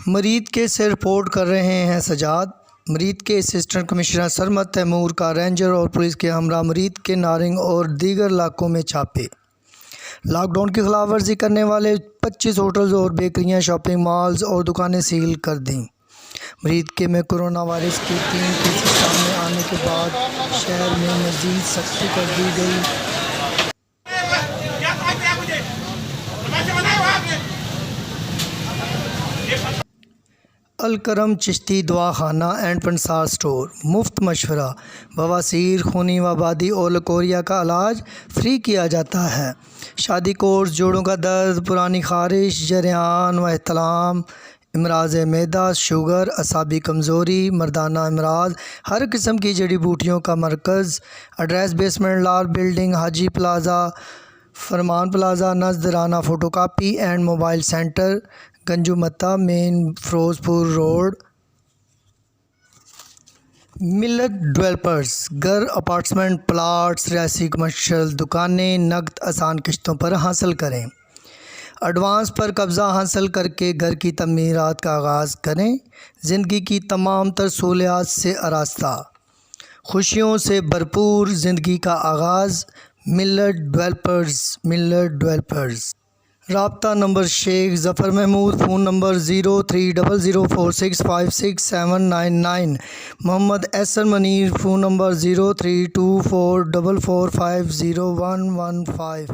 مریض کیس سے رپورٹ کر رہے ہیں سجاد۔ مریض کے اسسٹنٹ کمشنر سرمد تیمور کا رینجر اور پولیس کے ہمراہ مریض کے نارنگ اور دیگر علاقوں میں چھاپے۔ لاک ڈاؤن کی خلاف ورزی کرنے والے 25 ہوٹلز اور بیکریاں، شاپنگ مالز اور دکانیں سیل کر دیں۔ مریض کے میں کورونا وائرس کے 3 کیسز سامنے آنے کے بعد شہر میں مزید سختی کر دی گئی۔ الکرم چشتی دوا خانہ اینڈ پنسار اسٹور، مفت مشورہ، بواسیر، خونی وبادی اور لکوریا کا علاج فری کیا جاتا ہے۔ شادی کورس، جوڑوں کا درد، پرانی خارش، جریان و احتلام، امراض معدہ، شوگر، اعصابی کمزوری، مردانہ امراض، ہر قسم کی جڑی بوٹیوں کا مرکز۔ ایڈریس: بیسمنٹ لال building, Haji plaza, Farman plaza, نزد Rana photo copy and mobile centre, گنجو متا مین، فیروز پور روڈ۔ ملت ڈیولپرز، گھر، اپارٹمنٹ، پلاٹس، رہائشی کمرشل، دکانیں نقد آسان قسطوں پر حاصل کریں۔ ایڈوانس پر قبضہ حاصل کر کے گھر کی تعمیرات کا آغاز کریں۔ زندگی کی تمام تر سہولیات سے آراستہ، خوشیوں سے بھرپور زندگی کا آغاز۔ ملت ڈیولپرز، ملت ڈیولپرز۔ رابطہ نمبر: شیخ ظفر Mahmood, phone number 030046567799۔ Muhammad Ahsan Munir, phone number 032444501115۔